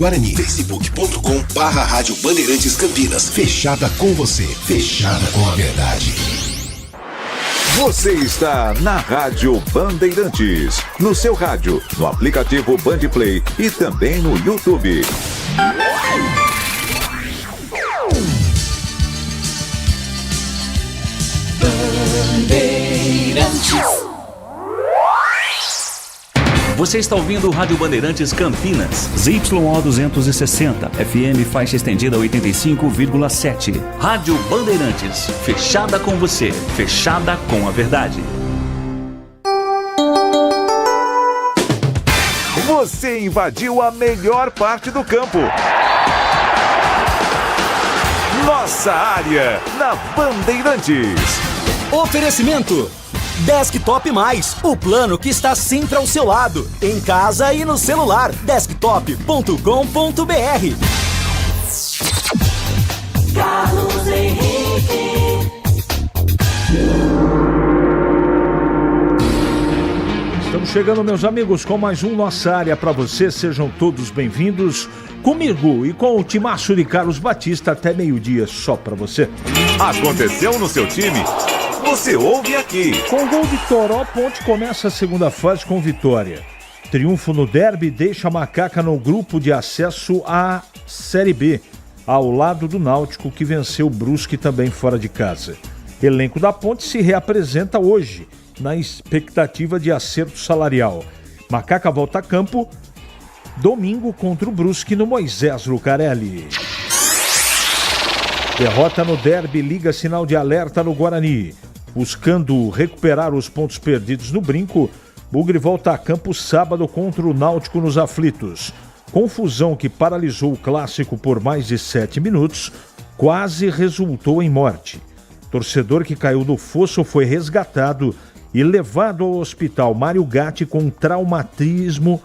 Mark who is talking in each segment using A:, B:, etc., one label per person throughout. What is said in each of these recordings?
A: Guarani, facebook.com/Rádio Bandeirantes Campinas. Fechada com você, fechada com a verdade.
B: Você está na Rádio Bandeirantes, no seu rádio, no aplicativo Bandplay e também no YouTube.
C: Bandeirantes. Você está ouvindo o Rádio Bandeirantes Campinas, ZYO 260, FM faixa estendida 85,7. Rádio Bandeirantes, fechada com você, fechada com a verdade.
B: Você invadiu a melhor parte do campo. Nossa área, na Bandeirantes.
D: Oferecimento Desktop Mais, o plano que está sempre ao seu lado, em casa e no celular. Desktop.com.br.
E: Carlos Henrique.
F: Estamos chegando, meus amigos, com mais um Nossa Área para você. Sejam todos bem-vindos. Comigo e com o timaço de Carlos Batista até meio-dia, só para você.
B: Aconteceu no seu time? Você ouve aqui.
F: Com o gol de Toró, Ponte começa a segunda fase com vitória. Triunfo no derby deixa a Macaca no grupo de acesso à Série B, ao lado do Náutico, que venceu o Brusque também fora de casa. Elenco da Ponte se reapresenta hoje, na expectativa de acerto salarial. Macaca volta a campo domingo contra o Brusque no Moisés Lucarelli. Derrota no derby liga sinal de alerta no Guarani. Buscando recuperar os pontos perdidos no Brinco, Bugre volta a campo sábado contra o Náutico nos Aflitos. Confusão que paralisou o clássico por mais de 7 minutos, quase resultou em morte. Torcedor que caiu no fosso foi resgatado e levado ao hospital Mário Gatti com traumatismo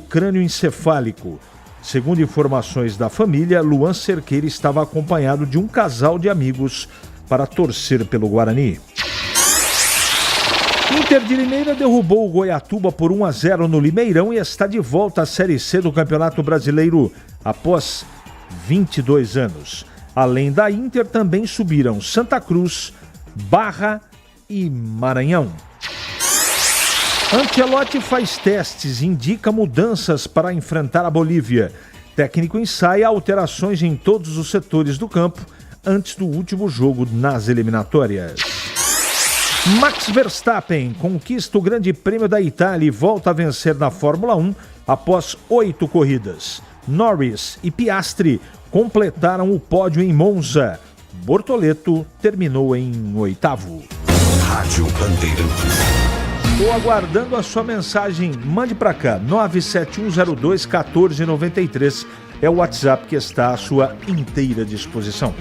F: crânioencefálico. Segundo informações da família, Luan Cerqueira estava acompanhado de um casal de amigos para torcer pelo Guarani. Inter de Limeira derrubou o Goiatuba por 1-0 no Limeirão e está de volta à Série C do Campeonato Brasileiro após 22 anos. Além da Inter, também subiram Santa Cruz, Barra e Maranhão. Ancelotti faz testes e indica mudanças para enfrentar a Bolívia. Técnico ensaia alterações em todos os setores do campo antes do último jogo nas eliminatórias. Max Verstappen conquista o Grande Prêmio da Itália e volta a vencer na Fórmula 1 após 8 corridas. Norris e Piastri completaram o pódio em Monza. Bortoleto terminou em 8º.
A: Rádio Bandeirantes.
F: Estou aguardando a sua mensagem. Mande para cá, 97102-1493. É o WhatsApp que está à sua inteira disposição.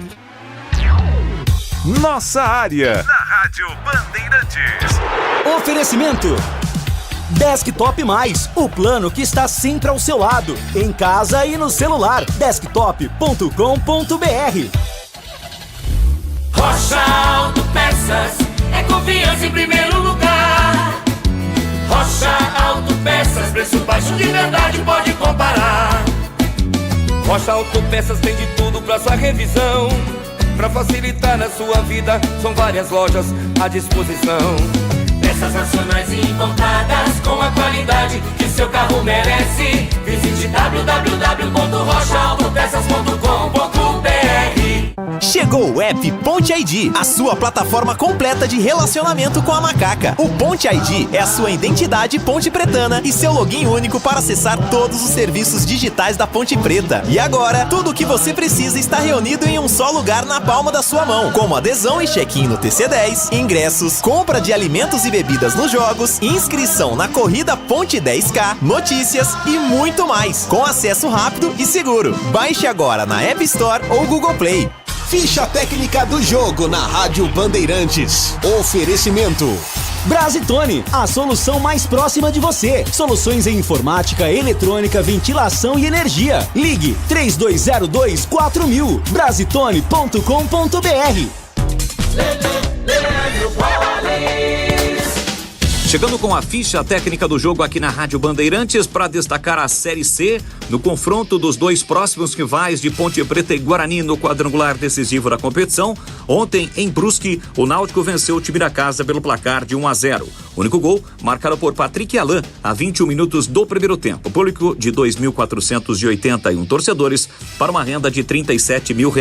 B: Nossa área, na Rádio Bandeirantes.
D: Oferecimento Desktop Mais, o plano que está sempre ao seu lado, em casa e no celular. Desktop.com.br.
E: Rocha Autopeças, é confiança em primeiro lugar. Rocha Autopeças, preço baixo de verdade, pode comparar.
G: Rocha Autopeças tem de tudo pra sua revisão. Pra facilitar na sua vida, são várias lojas à disposição.
E: Peças nacionais e importadas com a qualidade que seu carro merece. Visite www.rochaautopeças.com.br.
H: Chegou o app Ponte ID, a sua plataforma completa de relacionamento com a Macaca. O Ponte ID é a sua identidade ponte pretana e seu login único para acessar todos os serviços digitais da Ponte Preta. E agora, tudo o que você precisa está reunido em um só lugar na palma da sua mão, como adesão e check-in no TC10, ingressos, compra de alimentos e bebidas nos jogos, inscrição na corrida Ponte 10K, notícias e muito mais, com acesso rápido e seguro. Baixe agora na App Store ou Google Play.
A: Ficha técnica do jogo na Rádio Bandeirantes. Oferecimento
D: Brasitone, a solução mais próxima de você. Soluções em informática, eletrônica, ventilação e energia. Ligue 3202-4000. Brasitone.com.br.
C: Chegando com a ficha técnica do jogo aqui na Rádio Bandeirantes para destacar a Série C no confronto dos dois próximos rivais de Ponte Preta e Guarani no quadrangular decisivo da competição. Ontem, em Brusque, o Náutico venceu o time da casa pelo placar de 1-0. O único gol marcado por Patrick Alain a 21 minutos do primeiro tempo. Público de 2.481 torcedores para uma renda de R$37 mil.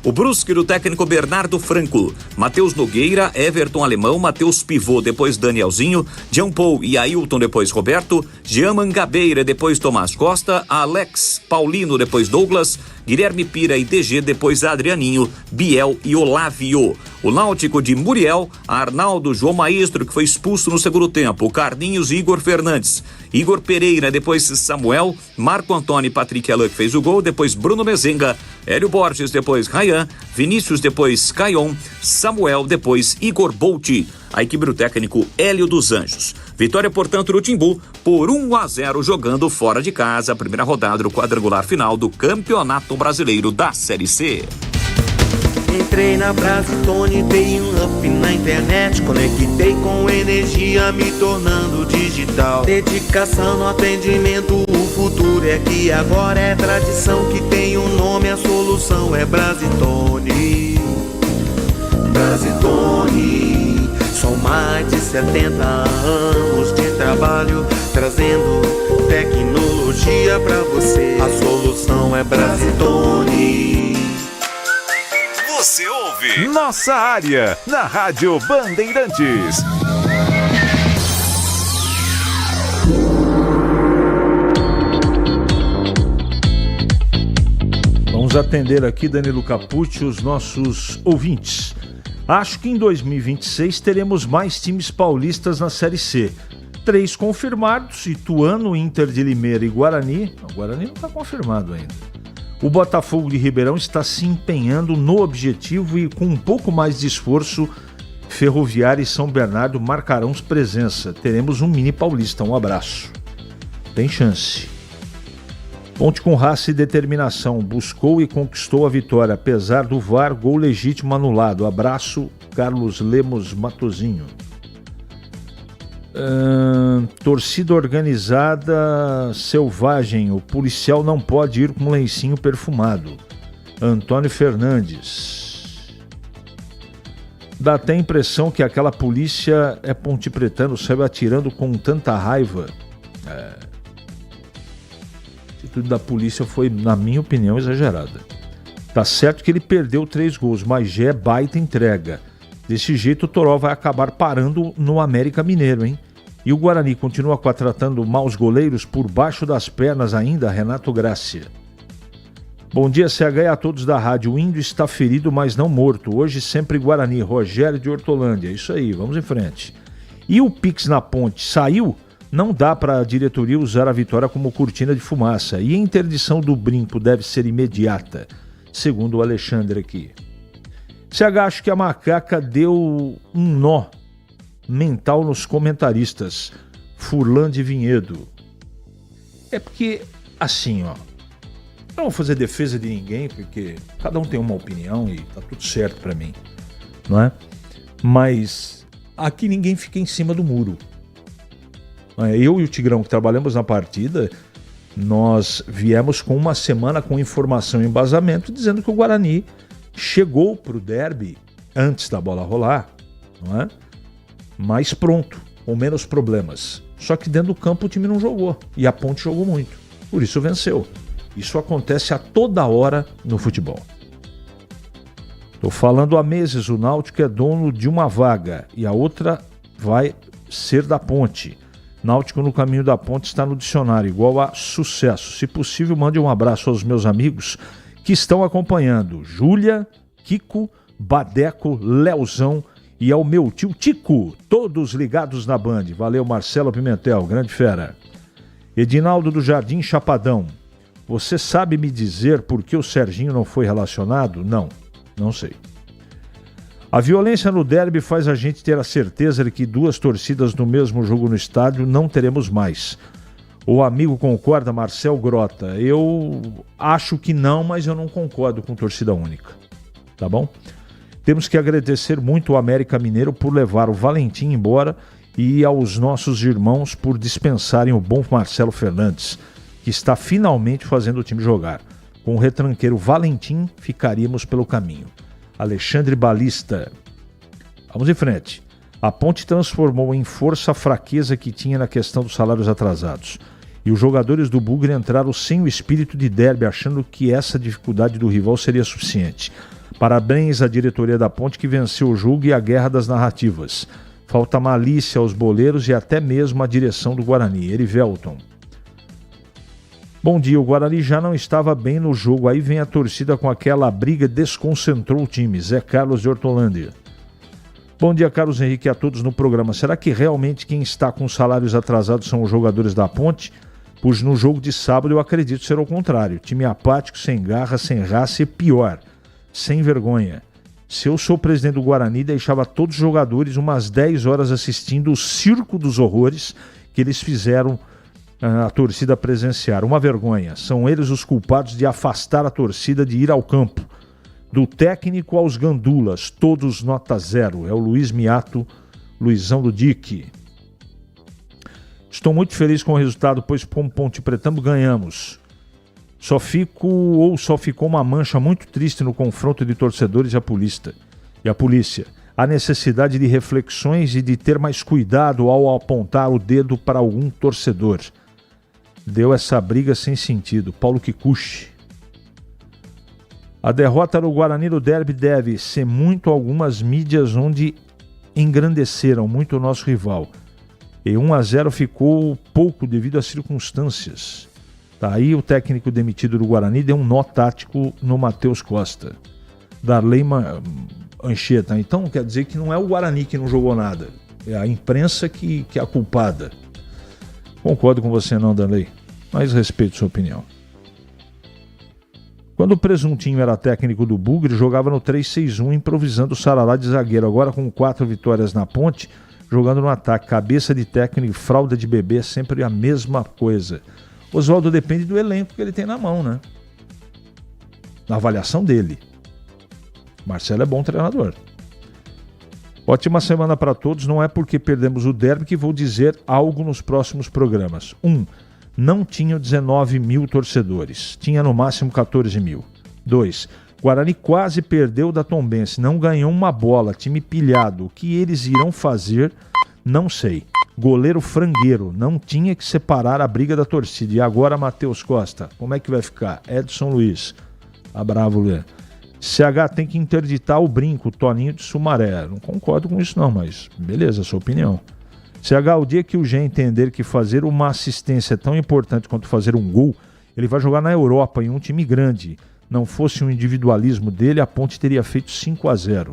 C: O Brusque do técnico Bernardo Franco, Matheus Nogueira, Everton Alemão, Matheus Pivô, depois Danielzinho, Jean Paul e Ailton, depois Roberto, Jean Mangabeira, depois Tomás Costa, Alex Paulino, depois Douglas, Guilherme Pira e DG, depois Adrianinho, Biel e Olávio. O Náutico de Muriel, Arnaldo, João Maestro, que foi expulso no segundo tempo, Carlinhos e Igor Fernandes, Igor Pereira, depois Samuel, Marco Antônio e Patrick Alain, que fez o gol, depois Bruno Mezenga, Hélio Borges, depois Rayan, Vinícius, depois Caion, Samuel, depois Igor Bolt. A equipe do técnico Hélio dos Anjos. Vitória, portanto, do Timbu por 1-0 jogando fora de casa, a primeira rodada do quadrangular final do Campeonato Brasileiro da Série C.
I: Entrei na Brasitone, dei um up na internet, conectei com energia, me tornando digital. Dedicação no atendimento, o futuro é aqui, agora é tradição que tem um nome, a solução é Brasitone. Brasitone, são mais de 70 anos de trabalho, trazendo tecnologia pra você. A solução é Brasitone.
B: Você ouve Nossa Área na Rádio Bandeirantes.
F: Vamos atender aqui, Danilo Capucci, os nossos ouvintes. Acho que em 2026 teremos mais times paulistas na Série C. 3 confirmados, Ituano, Inter de Limeira e Guarani. O Guarani não está confirmado ainda. O Botafogo de Ribeirão está se empenhando no objetivo e com um pouco mais de esforço, Ferroviária e São Bernardo marcarão presença. Teremos um mini paulista. Um abraço. Tem chance. Ponte com raça e determinação. Buscou e conquistou a vitória. Apesar do VAR, gol legítimo anulado. Abraço, Carlos Lemos Matozinho. Torcida organizada selvagem, o policial não pode ir com um lencinho perfumado. Antônio Fernandes. Dá até a impressão que aquela polícia é pontepretano, saiu atirando com tanta raiva. A atitude da polícia foi, na minha opinião, exagerada. Tá certo que ele perdeu 3 gols, mas já é baita entrega. Desse jeito o Toró vai acabar parando no América Mineiro, hein? E o Guarani continua contratando maus goleiros por baixo das pernas ainda, Renato Grácia. Bom dia, CH, e a todos da rádio. O índio está ferido, mas não morto. Hoje sempre Guarani, Rogério de Hortolândia. Isso aí, vamos em frente. E o Pix na Ponte saiu? Não dá para a diretoria usar a vitória como cortina de fumaça. E a interdição do brinco deve ser imediata, segundo o Alexandre aqui. CH, acho que a macaca deu um nó mental nos comentaristas. Furlan de Vinhedo. É porque, assim, ó, não vou fazer defesa de ninguém, porque cada um tem uma opinião e tá tudo certo pra mim, não é? Mas aqui ninguém fica em cima do muro. Eu e o Tigrão, que trabalhamos na partida, nós viemos com uma semana com informação e embasamento dizendo que o Guarani chegou pro derby antes da bola rolar, não é? Mais pronto, com menos problemas. Só que dentro do campo o time não jogou e a Ponte jogou muito, por isso venceu. Isso acontece a toda hora no futebol. Estou falando há meses, o Náutico é dono de uma vaga e a outra vai ser da Ponte. Náutico no caminho da Ponte está no dicionário, igual a sucesso. Se possível, mande um abraço aos meus amigos que estão acompanhando. Júlia, Kiko, Badeco, Leozão e ao meu tio Tico, todos ligados na Band. Valeu, Marcelo Pimentel, grande fera. Edinaldo do Jardim Chapadão. Você sabe me dizer por que o Serginho não foi relacionado? Não sei. A violência no derby faz a gente ter a certeza de que 2 torcidas no mesmo jogo no estádio não teremos mais. O amigo concorda, Marcel Grota? Eu acho que não, mas eu não concordo com torcida única. Tá bom? Temos que agradecer muito ao América Mineiro por levar o Valentim embora e aos nossos irmãos por dispensarem o bom Marcelo Fernandes, que está finalmente fazendo o time jogar. Com o retranqueiro Valentim, ficaríamos pelo caminho. Alexandre Balista. Vamos em frente. A Ponte transformou em força a fraqueza que tinha na questão dos salários atrasados. E os jogadores do Bugre entraram sem o espírito de derby, achando que essa dificuldade do rival seria suficiente. Parabéns à diretoria da Ponte que venceu o jogo e a guerra das narrativas. Falta malícia aos boleiros e até mesmo à direção do Guarani. Erivelton. Bom dia, o Guarani já não estava bem no jogo, aí vem a torcida com aquela briga, desconcentrou o time. Zé Carlos de Hortolândia. Bom dia, Carlos Henrique, e a todos no programa. Será que realmente quem está com salários atrasados são os jogadores da Ponte? Pois no jogo de sábado eu acredito ser ao contrário. Time apático, sem garra, sem raça e pior, sem vergonha. Se eu sou presidente do Guarani, deixava todos os jogadores umas 10 horas assistindo o circo dos horrores que eles fizeram a torcida presenciar. Uma vergonha. São eles os culpados de afastar a torcida de ir ao campo. Do técnico aos gandulas, todos nota 0. É o Luiz Miato, Luizão do Dique. Estou muito feliz com o resultado, pois como Ponte Pretano ganhamos. Só ficou uma mancha muito triste no confronto de torcedores e a polícia. A necessidade de reflexões e de ter mais cuidado ao apontar o dedo para algum torcedor. Deu essa briga sem sentido. Paulo Kikuchi. A derrota do Guarani no derby deve ser muito algumas mídias onde engrandeceram muito o nosso rival. E 1-0 ficou pouco devido às circunstâncias. Tá aí o técnico demitido do Guarani deu um nó tático no Matheus Costa. Darley Anchieta. Então quer dizer que não é o Guarani que não jogou nada. É a imprensa que é a culpada. Concordo com você não, Darley. Mas respeito sua opinião. Quando o Presuntinho era técnico do Bugre, jogava no 3-6-1, improvisando o Sarará de zagueiro. Agora com 4 vitórias na Ponte, jogando no ataque. Cabeça de técnico e fralda de bebê é sempre a mesma coisa. Oswaldo, depende do elenco que ele tem na mão, né? Na avaliação dele. Marcelo é bom treinador. Ótima semana para todos. Não é porque perdemos o derby que vou dizer algo nos próximos programas. 1. Não tinha 19 mil torcedores. Tinha no máximo 14 mil. 2. Guarani quase perdeu da Tombense. Não ganhou uma bola. Time pilhado. O que eles irão fazer, não sei. Goleiro frangueiro. Não tinha que separar a briga da torcida. E agora Matheus Costa. Como é que vai ficar? Edson Luiz. Tá bravo, Lê. CH tem que interditar o brinco. Toninho de Sumaré. Não concordo com isso não, mas beleza, sua opinião. CH, o dia que o Gê entender que fazer uma assistência é tão importante quanto fazer um gol, ele vai jogar na Europa em um time grande. Não fosse um individualismo dele, a Ponte teria feito 5-0.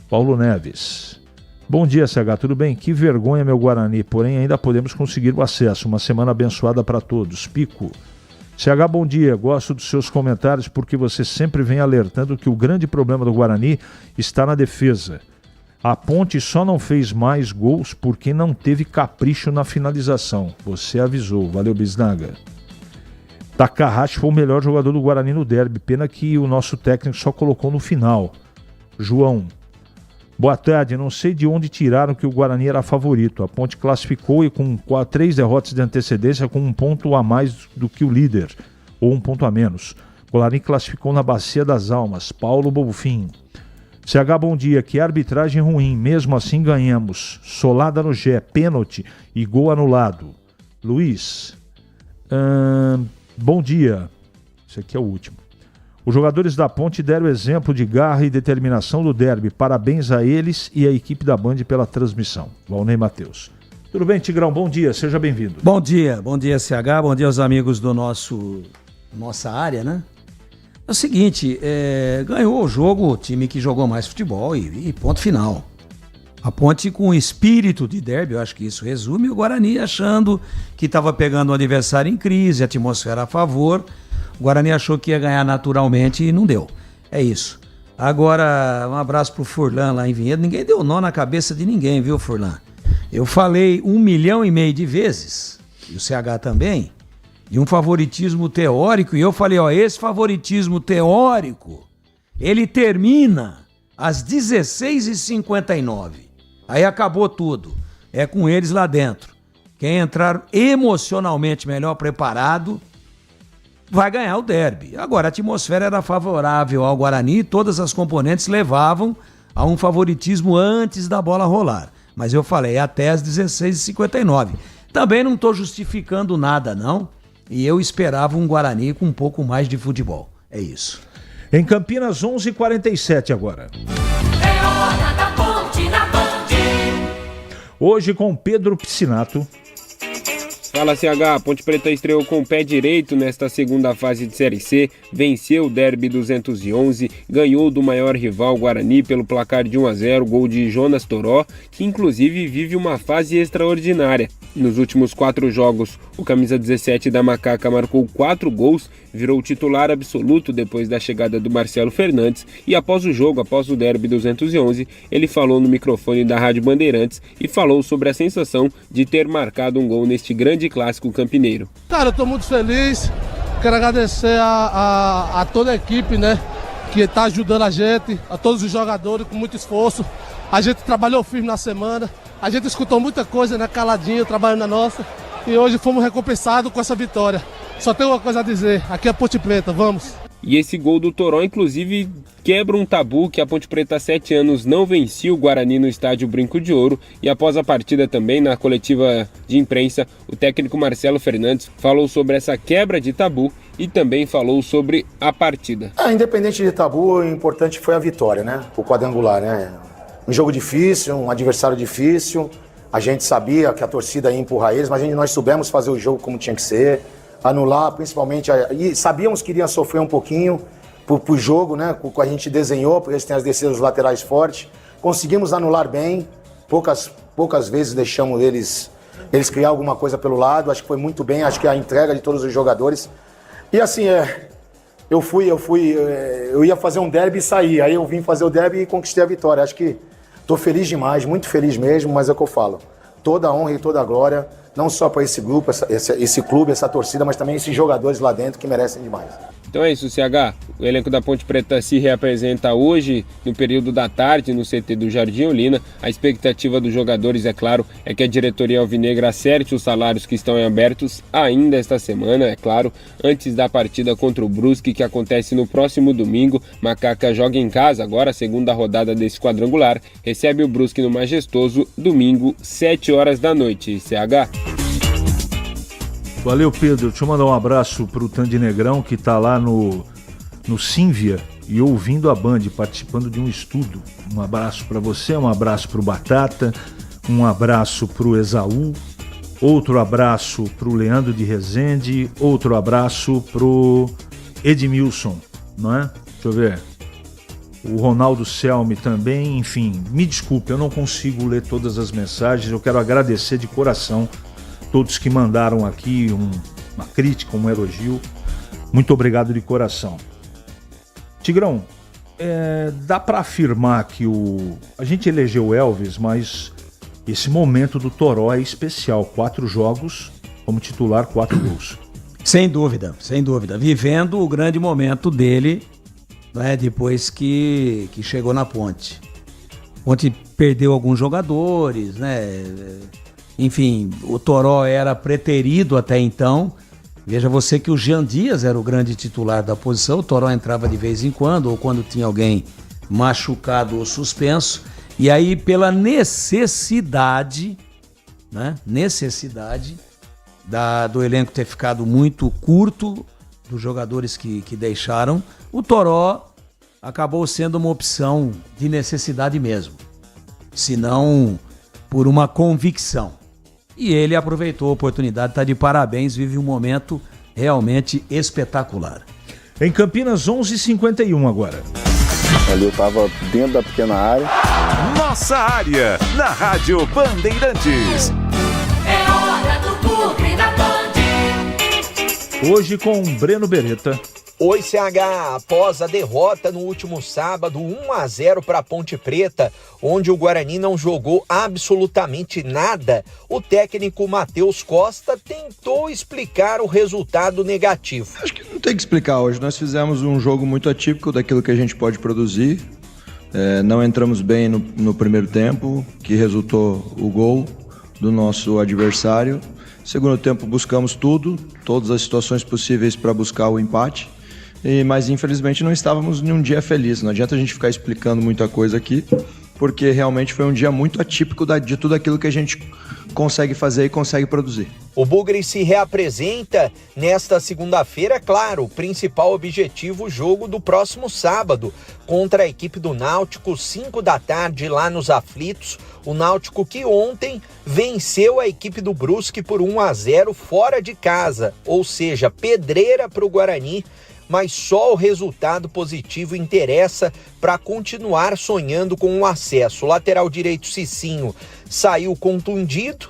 F: Paulo Neves. Bom dia, CH, tudo bem? Que vergonha, meu Guarani, porém ainda podemos conseguir o acesso. Uma semana abençoada para todos. Pico. CH, bom dia. Gosto dos seus comentários porque você sempre vem alertando que o grande problema do Guarani está na defesa. A Ponte só não fez mais gols porque não teve capricho na finalização. Você avisou. Valeu, Bisnaga. Takahashi foi o melhor jogador do Guarani no derby. Pena que o nosso técnico só colocou no final. João. Boa tarde. Não sei de onde tiraram que o Guarani era favorito. A Ponte classificou e com 3 derrotas de antecedência com 1 ponto a mais do que o líder. Ou 1 ponto a menos. O Guarani classificou na Bacia das Almas. Paulo Bobofim. CH, bom dia. Que arbitragem ruim. Mesmo assim ganhamos. Solada no Gé, pênalti e gol anulado. Luiz. Bom dia. Esse aqui é o último. Os jogadores da Ponte deram exemplo de garra e determinação do derby. Parabéns a eles e à equipe da Band pela transmissão. Valnei Matheus. Tudo bem, Tigrão? Bom dia. Seja bem-vindo.
J: Bom dia, CH. Bom dia aos amigos do nossa área, né? É o seguinte, ganhou o jogo o time que jogou mais futebol e ponto final. A Ponte com espírito de derby, eu acho que isso resume, o Guarani achando que estava pegando o adversário em crise, atmosfera a favor, o Guarani achou que ia ganhar naturalmente e não deu. É isso. Agora, um abraço pro Furlan lá em Vinhedo, ninguém deu nó na cabeça de ninguém, viu, Furlan? Eu falei 1,5 milhão de vezes, e o CH também, de um favoritismo teórico, e eu falei, esse favoritismo teórico, ele termina às 16h59. Aí acabou tudo. é com eles lá dentro. Quem entrar emocionalmente melhor preparado vai ganhar o derby. Agora, a atmosfera era favorável ao Guarani e todas as componentes levavam a um favoritismo antes da bola rolar. Mas eu falei até as 16h59. Também não estou justificando nada, não. E eu esperava um Guarani com um pouco mais de futebol. É isso.
F: Em Campinas, 11h47 agora.
E: É hora da Ponte na Band.
F: Hoje com Pedro Piscinato.
K: Fala, CH, Ponte Preta estreou com o pé direito nesta segunda fase de Série C, venceu o Derby 211, ganhou do maior rival Guarani pelo placar de 1-0, gol de Jonas Toró, que inclusive vive uma fase extraordinária. Nos últimos 4 jogos, o camisa 17 da Macaca marcou 4 gols, virou titular absoluto depois da chegada do Marcelo Fernandes e após o jogo, após o Derby 211, ele falou no microfone da Rádio Bandeirantes e falou sobre a sensação de ter marcado um gol neste grande clássico campineiro.
L: Cara, eu tô muito feliz, quero agradecer a toda a equipe, né, que está ajudando a gente, a todos os jogadores com muito esforço. A gente trabalhou firme na semana, a gente escutou muita coisa, né, caladinho, trabalhando na nossa, e hoje fomos recompensados com essa vitória. Só tenho uma coisa a dizer, aqui é Ponte Preta, vamos!
K: E esse gol do Toró, inclusive, quebra um tabu que a Ponte Preta há 7 anos não vencia o Guarani no estádio Brinco de Ouro. E após a partida também, na coletiva de imprensa, o técnico Marcelo Fernandes falou sobre essa quebra de tabu e também falou sobre a partida.
M: Independente de tabu, o importante foi a vitória, né? O quadrangular, né? Um jogo difícil, um adversário difícil. A gente sabia que a torcida ia empurrar eles, mas nós soubemos fazer o jogo como tinha que ser. Anular, principalmente, e sabíamos que iria sofrer um pouquinho pro jogo, né? A gente desenhou, porque eles têm as descidas laterais fortes. Conseguimos anular bem, poucas vezes deixamos eles criar alguma coisa pelo lado. Acho que foi muito bem, acho que a entrega de todos os jogadores. E assim, eu ia fazer um derby e sair, aí eu vim fazer o derby e conquistei a vitória. Acho que tô feliz demais, muito feliz mesmo, mas é o que eu falo. Toda a honra e toda a glória, não só para esse grupo, esse clube, essa torcida, mas também esses jogadores lá dentro que merecem demais.
K: Então é isso, CH. O elenco da Ponte Preta se reapresenta hoje, no período da tarde, no CT do Jardim Olina. A expectativa dos jogadores, é claro, é que a diretoria alvinegra acerte os salários que estão em abertos ainda esta semana, é claro, antes da partida contra o Brusque, que acontece no próximo domingo. Macaca joga em casa, agora a segunda rodada desse quadrangular, recebe o Brusque no Majestoso, domingo, 7h da noite. CH.
F: Valeu, Pedro. Deixa eu mandar um abraço pro Tandy Negrão, que tá lá no Sínvia e ouvindo a Band, participando de um estudo. Um abraço para você, um abraço pro Batata, um abraço pro Esaú, outro abraço pro Leandro de Rezende, outro abraço pro Edmilson, não é? Deixa eu ver. O Ronaldo Selmi também, enfim, me desculpe, eu não consigo ler todas as mensagens, eu quero agradecer de coração todos que mandaram aqui uma crítica, um elogio. Muito obrigado de coração. Tigrão, dá para afirmar que a gente elegeu o Elvis, mas esse momento do Toró é especial. 4 jogos, como titular, 4 gols.
J: Sem dúvida, sem dúvida. Vivendo o grande momento dele, né, depois que chegou na Ponte. Ponte perdeu alguns jogadores, né? Enfim, o Toró era preterido até então. Veja você que o Jean Dias era o grande titular da posição. O Toró entrava de vez em quando, ou quando tinha alguém machucado ou suspenso. E aí, pela necessidade, né? Do elenco ter ficado muito curto, dos jogadores que deixaram, o Toró acabou sendo uma opção de necessidade mesmo. Se não por uma convicção. E ele aproveitou a oportunidade, está de parabéns, vive um momento realmente espetacular.
F: Em Campinas, 11h51 agora.
N: Ali eu estava dentro da pequena área.
B: Nossa área, na Rádio Bandeirantes.
E: É hora do Clube da Band.
F: Hoje com Breno Beretta.
O: Oi, CH, após a derrota no último sábado, 1-0 para a Ponte Preta, onde o Guarani não jogou absolutamente nada, o técnico Matheus Costa tentou explicar o resultado negativo.
P: Acho que não tem que explicar hoje, nós fizemos um jogo muito atípico daquilo que a gente pode produzir, não entramos bem no primeiro tempo, que resultou o gol, do nosso adversário. Segundo tempo buscamos todas as situações possíveis para buscar o empate, mas infelizmente não estávamos em um dia feliz. Não adianta a gente ficar explicando muita coisa aqui, porque realmente foi um dia muito atípico de tudo aquilo que a gente consegue fazer e consegue produzir.
O: O Bugre se reapresenta nesta segunda-feira, claro, o principal objetivo, o jogo do próximo sábado, contra a equipe do Náutico, 5 da tarde, lá nos Aflitos. O Náutico que ontem venceu a equipe do Brusque por 1-0 fora de casa, ou seja, pedreira para o Guarani, mas só o resultado positivo interessa para continuar sonhando com o acesso. O lateral direito Cicinho saiu contundido,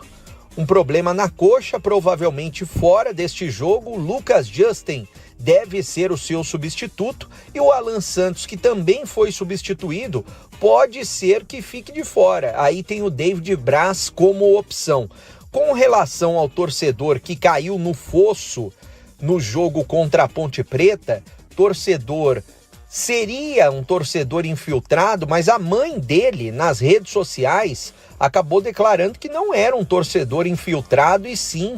O: um problema na coxa, provavelmente fora deste jogo. O Lucas Justin deve ser o seu substituto e o Alan Santos, que também foi substituído, pode ser que fique de fora. Aí tem o David Braz como opção. Com relação ao torcedor que caiu no fosso no jogo contra a Ponte Preta, seria um torcedor infiltrado, mas a mãe dele, nas redes sociais, acabou declarando que não era um torcedor infiltrado, e sim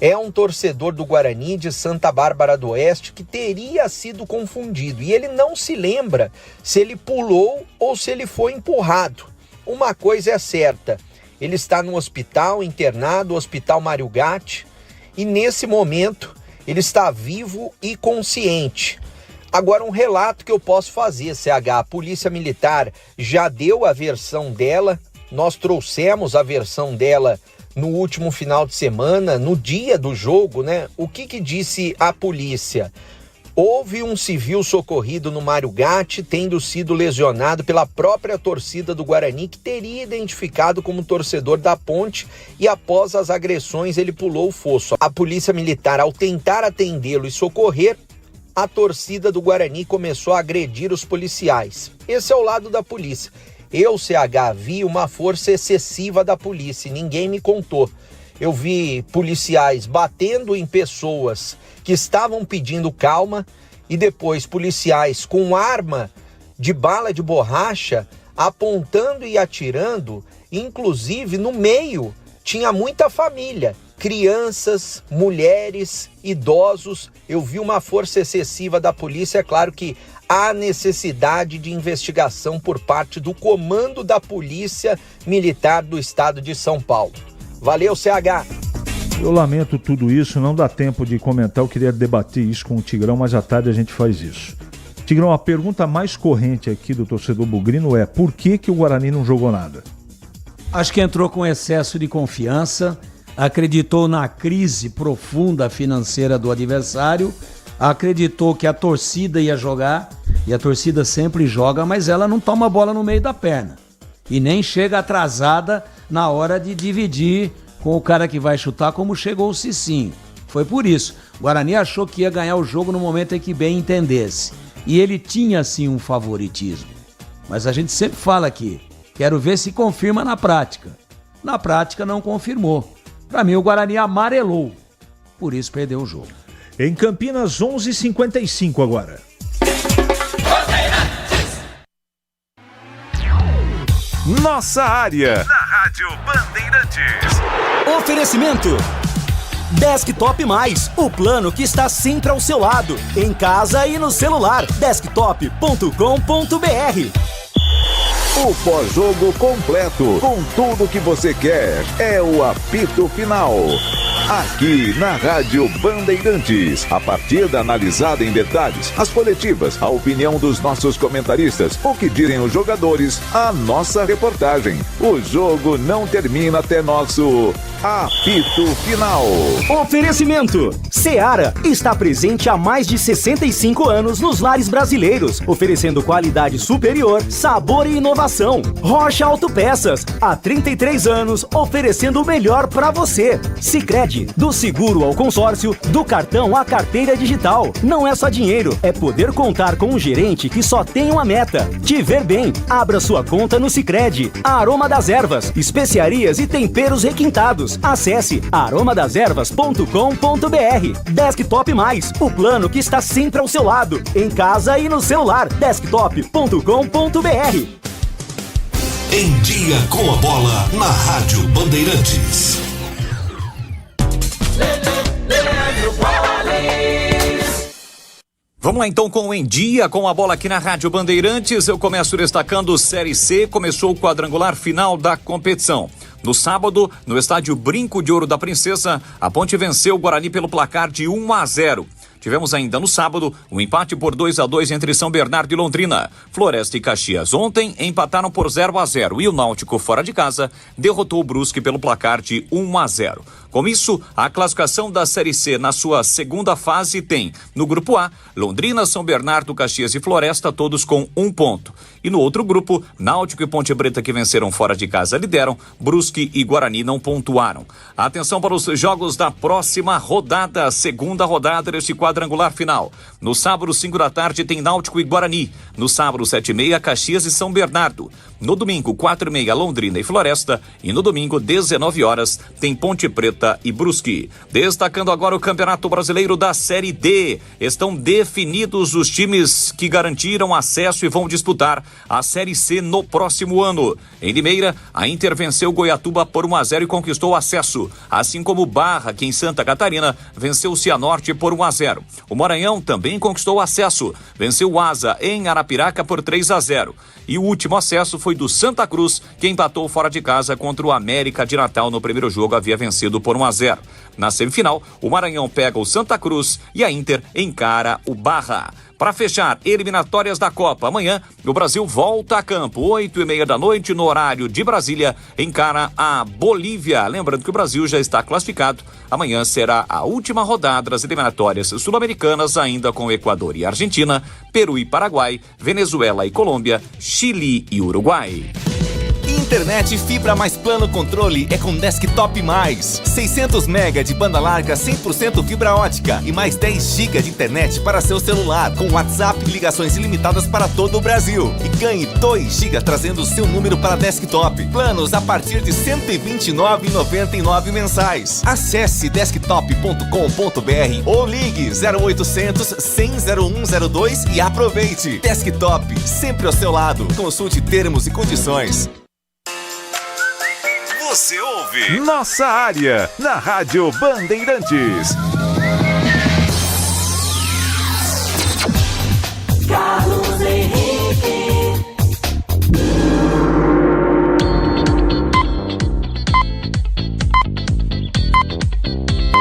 O: é um torcedor do Guarani de Santa Bárbara do Oeste que teria sido confundido. E ele não se lembra se ele pulou ou se ele foi empurrado. Uma coisa é certa, ele está no hospital, internado, Hospital Mário Gatti, e nesse momento ele está vivo e consciente. Agora, um relato que eu posso fazer, CH, a Polícia Militar já deu a versão dela, nós trouxemos a versão dela no último final de semana, no dia do jogo, né? O que disse a polícia? Houve um civil socorrido no Mário Gatti, tendo sido lesionado pela própria torcida do Guarani, que teria identificado como torcedor da Ponte, e após as agressões ele pulou o fosso. A Polícia Militar, ao tentar atendê-lo e socorrer, a torcida do Guarani começou a agredir os policiais. Esse é o lado da polícia. Eu, CH, vi uma força excessiva da polícia e ninguém me contou. Eu vi policiais batendo em pessoas que estavam pedindo calma, e depois policiais com arma de bala de borracha apontando e atirando. Inclusive no meio tinha muita família, crianças, mulheres, idosos. Eu vi uma força excessiva da polícia. É claro que há necessidade de investigação por parte do Comando da Polícia Militar do Estado de São Paulo. Valeu, CH!
F: Eu lamento tudo isso, não dá tempo de comentar, eu queria debater isso com o Tigrão, mas à tarde a gente faz isso. Tigrão, a pergunta mais corrente aqui do torcedor bugrino é: por que o Guarani não jogou nada?
J: Acho que entrou com excesso de confiança, acreditou na crise profunda financeira do adversário, acreditou que a torcida ia jogar, e a torcida sempre joga, mas ela não toma bola no meio da perna. E nem chega atrasada na hora de dividir com o cara que vai chutar, como chegou o Cicinho. Foi por isso. O Guarani achou que ia ganhar o jogo no momento em que bem entendesse. E ele tinha, sim, um favoritismo. Mas a gente sempre fala aqui, quero ver se confirma na prática. Na prática não confirmou. Para mim o Guarani amarelou. Por isso perdeu o jogo.
F: Em Campinas, 11h55 agora.
B: Nossa área. Na Rádio Bandeirantes.
D: Oferecimento Desktop Mais, o plano que está sempre ao seu lado, em casa e no celular. Desktop.com.br.
B: O pós-jogo completo, com tudo que você quer, é o apito final. Aqui na Rádio Bandeirantes, a partida analisada em detalhes, as coletivas, a opinião dos nossos comentaristas, o que dizem os jogadores, a nossa reportagem. O jogo não termina até nosso apito final.
D: Oferecimento Seara está presente há mais de 65 anos nos lares brasileiros, oferecendo qualidade superior, sabor e inovação. Rocha Autopeças, há 33 anos, oferecendo o melhor para você. Sicredi, do seguro ao consórcio, do cartão à carteira digital. Não é só dinheiro, é poder contar com um gerente que só tem uma meta: te ver bem. Abra sua conta no Sicredi. Aroma das Ervas, especiarias e temperos requintados. Acesse aromadeservas.com.br. Desktop Mais, o plano que está sempre ao seu lado, em casa e no celular. Desktop.com.br.
A: Em Dia com a Bola, na Rádio Bandeirantes.
C: Vamos lá então com o Em Dia com a Bola aqui na Rádio Bandeirantes. Eu começo destacando Série C, começou o quadrangular final da competição. No sábado, no estádio Brinco de Ouro da Princesa, a Ponte venceu o Guarani pelo placar de 1-0. Tivemos ainda no sábado um empate por 2-2 entre São Bernardo e Londrina. Floresta e Caxias ontem empataram por 0-0 e o Náutico fora de casa derrotou o Brusque pelo placar de 1-0. Com isso, a classificação da Série C na sua segunda fase tem, no grupo A, Londrina, São Bernardo, Caxias e Floresta, todos com 1 ponto. E no outro grupo, Náutico e Ponte Preta, que venceram fora de casa, lideram, Brusque e Guarani não pontuaram. Atenção para os jogos da próxima rodada, segunda rodada deste quadrangular final. No sábado, 5 da tarde, tem Náutico e Guarani. No sábado, 7h30, Caxias e São Bernardo. No domingo, 4h30, Londrina e Floresta. E no domingo, 19 horas, tem Ponte Preta e Brusque. Destacando agora o Campeonato Brasileiro da Série D. Estão definidos os times que garantiram acesso e vão disputar a Série C no próximo ano. Em Limeira, a Inter venceu Goiatuba por 1-0 e conquistou acesso. Assim como Barra, que em Santa Catarina, venceu o Cianorte por 1-0. O Maranhão também conquistou acesso. Venceu o Asa em Arapiraca por 3-0. E o último acesso foi do Santa Cruz, que empatou fora de casa contra o América de Natal. No primeiro jogo havia vencido por 1-0. Na semifinal, o Maranhão pega o Santa Cruz e a Inter encara o Barra. Para fechar, eliminatórias da Copa. Amanhã, o Brasil volta a campo, 8h30 da noite, no horário de Brasília, encara a Bolívia. Lembrando que o Brasil já está classificado. Amanhã será a última rodada das eliminatórias sul-americanas, ainda com Equador e Argentina, Peru e Paraguai, Venezuela e Colômbia, Chile e Uruguai.
H: Internet fibra mais plano controle é com Desktop Mais. 600 MB de banda larga 100% fibra ótica e mais 10 GB de internet para seu celular, com WhatsApp e ligações ilimitadas para todo o Brasil. E ganhe 2 GB trazendo o seu número para Desktop. Planos a partir de R$ 129,99 mensais. Acesse desktop.com.br ou ligue 0800 100 0102 e aproveite. Desktop, sempre ao seu lado. Consulte termos e condições.
B: Você ouve Nossa Área, na Rádio Bandeirantes.
E: Carlos Henrique.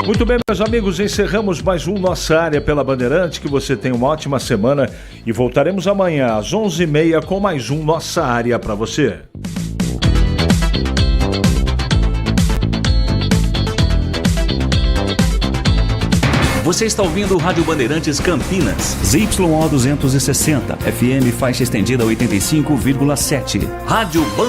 F: Muito bem, meus amigos, encerramos mais um Nossa Área pela Bandeirantes. Que você tenha uma ótima semana e voltaremos amanhã às 11h30 com mais um Nossa Área para você.
C: Você está ouvindo o Rádio Bandeirantes Campinas, ZYO 260, FM faixa estendida 85,7. Rádio Bandeirantes.